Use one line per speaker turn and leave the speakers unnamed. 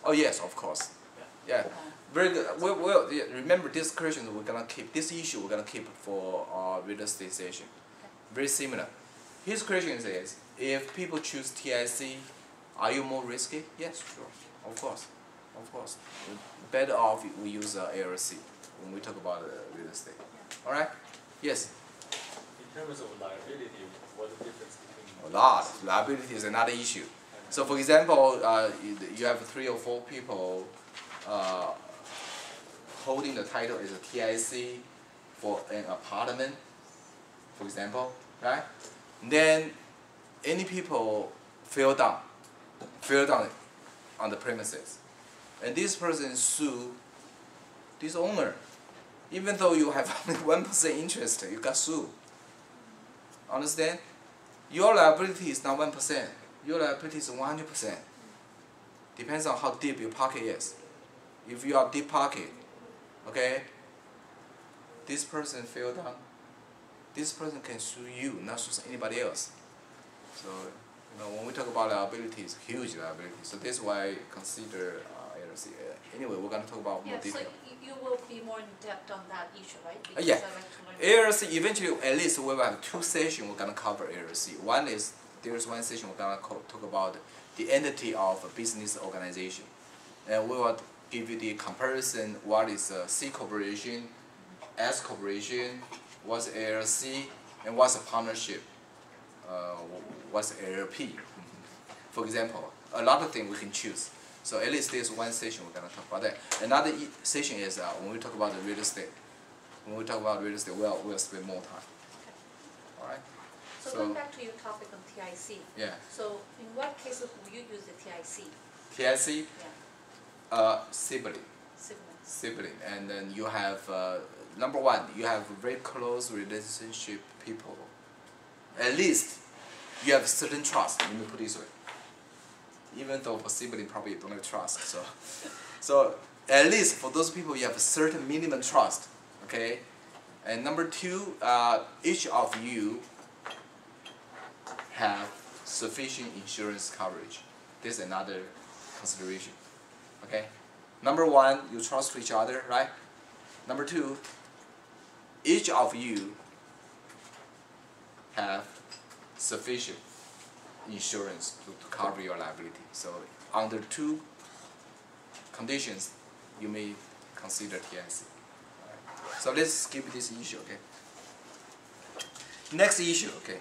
Oh yes, of course. Yeah, very good. Well, yeah, remember this question we're gonna keep. This issue we're gonna keep for our real estate session. Very similar. His question is: if people choose TIC, are you more risky? Yes, sure. Of course, of course. Better off we use ARC when we talk about real estate. All right? Yes.
In terms of liability, what's the difference between?
A lot. Liability is another issue. So, for example, you have 3 or 4 people holding the title as a TIC for an apartment, for example, right? Then any people fell down on the premises, and this person sue this owner, even though you have only 1% interest, you got sued. Understand? Your liability is not 1%. Your liability is 100%. Depends on how deep your pocket is. If you are deep pocket, okay, this person fell down, this person can sue you, not sue anybody else. So, when we talk about liability, it's huge liability. So that's why consider ARC. Anyway, we're going to talk about more detail.
So you will be more in depth on that issue, right? Because
yeah.
I like to learn.
ARC, eventually, at least we will have 2 sessions we're going to cover ARC. One is, there's one session we're going to talk about the entity of a business organization. And we will give you the comparison, what is a C corporation, S corporation, what's ARC, and what's a partnership, what's LLP. For example, a lot of things we can choose. So at least there's one session we're going to talk about that. Another session is when we talk about the real estate. When we talk about real estate, we'll spend more time. All right?
So going back to your topic on TIC.
Yeah.
So in what cases will you use the TIC?
TIC?
Yeah.
Sibling.
Sibling.
And then you have, number one, you have very close relationship people. At least you have certain trust. Let me put it this way. Even though for sibling probably you don't have trust. So at least for those people you have a certain minimum trust. Okay? And number two, each of you have sufficient insurance coverage. This is another consideration. Okay? Number one, you trust each other, right? Number two, each of you have sufficient insurance to cover your liability. So under 2 conditions, you may consider TIC. Right. So let's skip this issue, okay? Next issue, okay?